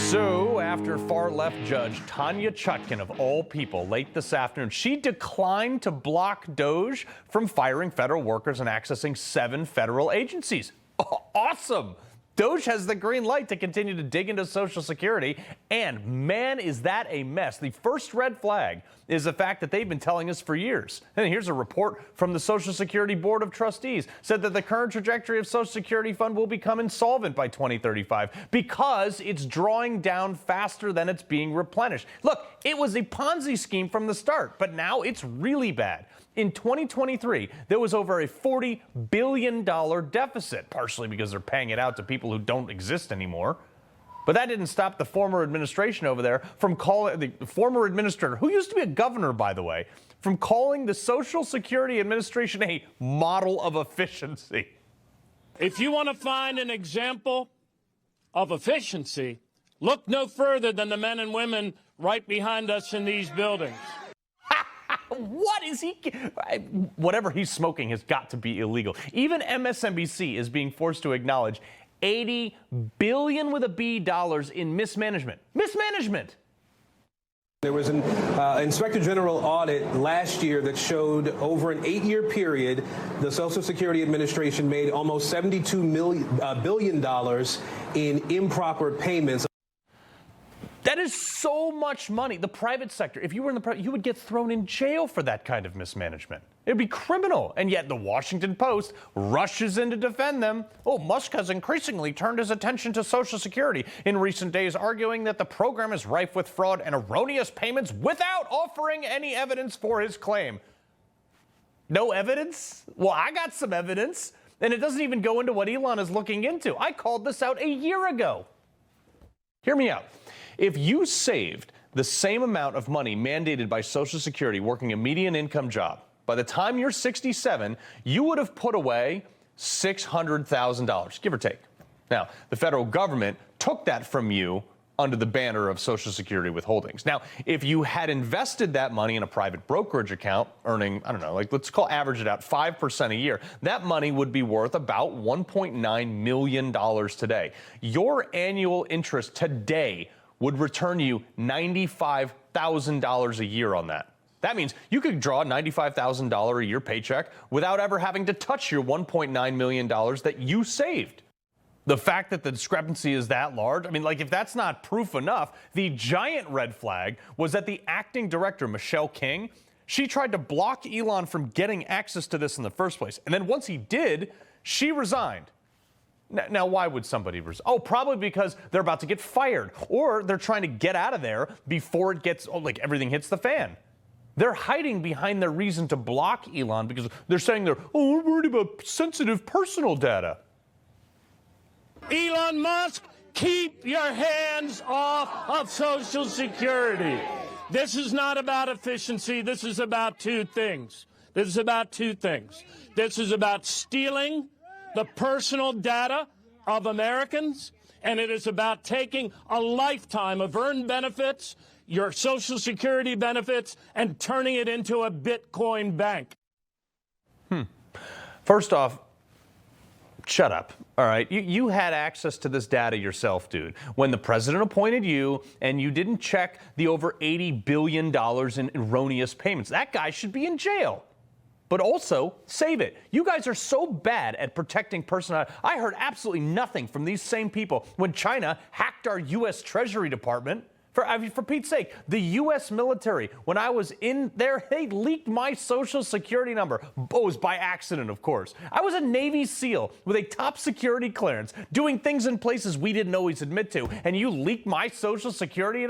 So, after far-left judge Tanya Chutkan, of all people, late this afternoon, she declined to block DOJ from firing federal workers and accessing 7 federal agencies. Awesome! DOJ has the green light to continue to dig into Social Security, and man, is that a mess. The first red flag is the fact that they've been telling us for years. And here's a report from the Social Security Board of Trustees, said that the current trajectory of Social Security fund will become insolvent by 2035 because it's drawing down faster than it's being replenished. Look, it was a Ponzi scheme from the start, but now it's really bad. In 2023, there was over a $40 billion deficit, partially because they're paying it out to people who don't exist anymore. But that didn't stop the former administration over there from calling, the former administrator, who used to be a governor, by the way, from calling the Social Security Administration a model of efficiency. If you want to find an example of efficiency, look no further than the men and women right behind us in these buildings. What is he? Whatever he's smoking has got to be illegal. Even MSNBC is being forced to acknowledge $80 billion with a B dollars in mismanagement. Mismanagement. There was an Inspector General audit last year that showed over an 8-year period, the Social Security Administration made almost $72 billion in improper payments. That is so much money. The private sector, if you were in the private, you would get thrown in jail for that kind of mismanagement. It'd be criminal. And yet the Washington Post rushes in to defend them. Oh, Musk has increasingly turned his attention to Social Security in recent days, arguing that the program is rife with fraud and erroneous payments without offering any evidence for his claim. No evidence? Well, I got some evidence. And it doesn't even go into what Elon is looking into. I called this out a year ago. Hear me out. If you saved the same amount of money mandated by Social Security working a median income job, by the time you're 67, you would have put away $600,000, give or take. Now, the federal government took that from you under the banner of Social Security withholdings. Now, if you had invested that money in a private brokerage account, earning, I don't know, like let's average it out 5% a year, that money would be worth about $1.9 million today. Your annual interest today would return you $95,000 a year on that. That means you could draw a $95,000 a year paycheck without ever having to touch your $1.9 million that you saved. The fact that the discrepancy is that large, I mean, like if that's not proof enough, the giant red flag was that the acting director, Michelle King, she tried to block Elon from getting access to this in the first place. And then once he did, she resigned. Now, why would somebody resign? Oh, probably because they're about to get fired or they're trying to get out of there before it gets, like everything hits the fan. They're hiding behind their reason to block Elon because they're saying we're worried about sensitive personal data. Elon Musk, keep your hands off of Social Security. This is not about efficiency. This is about two things. This is about stealing the personal data of Americans, and it is about taking a lifetime of earned benefits, your Social Security benefits, and turning it into a Bitcoin bank. First off, shut up. All right, you had access to this data yourself, dude. When the president appointed you and you didn't check the over $80 billion in erroneous payments, that guy should be in jail. But also, save it. You guys are so bad at protecting personal. I heard absolutely nothing from these same people when China hacked our U.S. Treasury Department. For Pete's sake, the U.S. military, when I was in there, they leaked my Social Security number. Oh, it was by accident, of course. I was a Navy SEAL with a top security clearance, doing things in places we didn't always admit to, and you leaked my Social Security?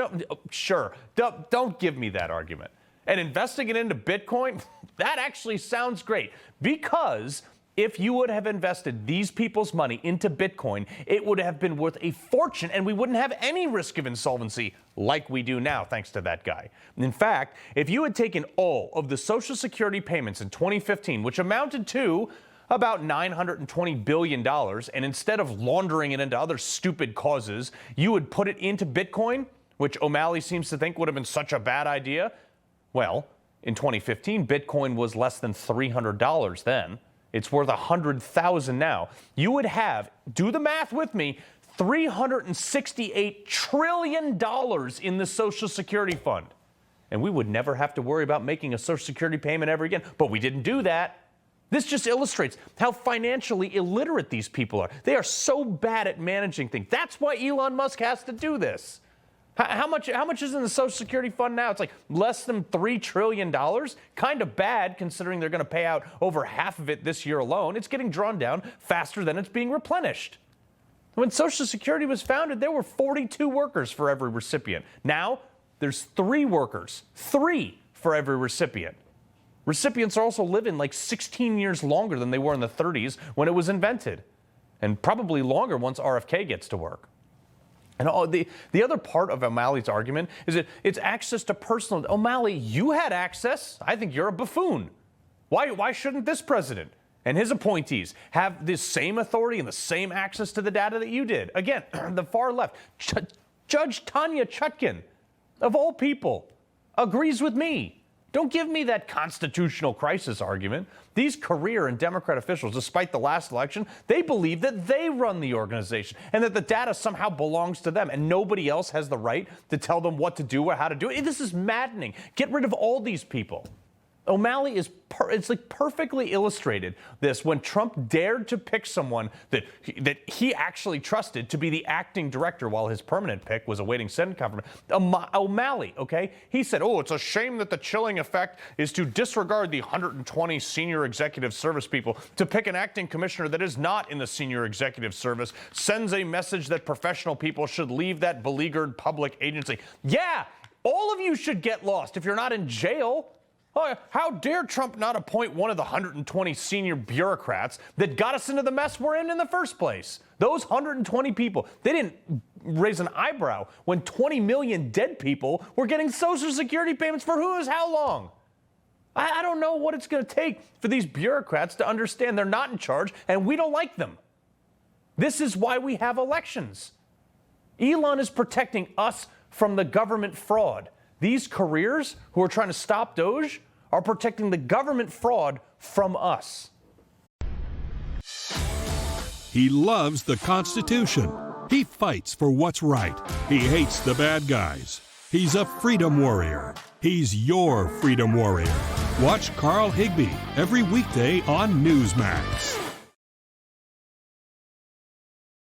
Sure, don't give me that argument. And investing it into Bitcoin, that actually sounds great, because if you would have invested these people's money into Bitcoin, it would have been worth a fortune, and we wouldn't have any risk of insolvency like we do now, thanks to that guy. In fact, if you had taken all of the Social Security payments in 2015, which amounted to about $920 billion, and instead of laundering it into other stupid causes, you would put it into Bitcoin, which O'Malley seems to think would have been such a bad idea. Well, in 2015, Bitcoin was less than $300 then. It's worth $100,000 now. You would have, do the math with me, $368 trillion in the Social Security fund. And we would never have to worry about making a Social Security payment ever again. But we didn't do that. This just illustrates how financially illiterate these people are. They are so bad at managing things. That's why Elon Musk has to do this. How much is in the Social Security fund now? It's like less than $3 trillion. Kind of bad considering they're going to pay out over half of it this year alone. It's getting drawn down faster than it's being replenished. When Social Security was founded, there were 42 workers for every recipient. Now, there's 3 workers. 3 for every recipient. Recipients are also living like 16 years longer than they were in the 30s when it was invented. And probably longer once RFK gets to work. And the other part of O'Malley's argument is that it's access to personal. O'Malley, you had access. I think you're a buffoon. Why shouldn't this president and his appointees have the same authority and the same access to the data that you did? Again, the far left. Judge Tanya Chutkan, of all people, agrees with me. Don't give me that constitutional crisis argument. These career and Democrat officials, despite the last election, they believe that they run the organization and that the data somehow belongs to them and nobody else has the right to tell them what to do or how to do it. This is maddening. Get rid of all these people. O'Malley is it's like perfectly illustrated this when Trump dared to pick someone that he actually trusted to be the acting director while his permanent pick was awaiting Senate confirmation. O'Malley, okay? He said, oh, it's a shame that the chilling effect is to disregard the 120 senior executive service people to pick an acting commissioner that is not in the senior executive service, sends a message that professional people should leave that beleaguered public agency. Yeah, all of you should get lost if you're not in jail. How dare Trump not appoint one of the 120 senior bureaucrats that got us into the mess we're in the first place? Those 120 people, they didn't raise an eyebrow when 20 million dead people were getting Social Security payments for who knows how long. I don't know what it's going to take for these bureaucrats to understand they're not in charge and we don't like them. This is why we have elections. Elon is protecting us from the government fraud. These careers who are trying to stop Doge are protecting the government fraud from us. He loves the Constitution. He fights for what's right. He hates the bad guys. He's a freedom warrior. He's your freedom warrior. Watch Carl Higbie every weekday on Newsmax.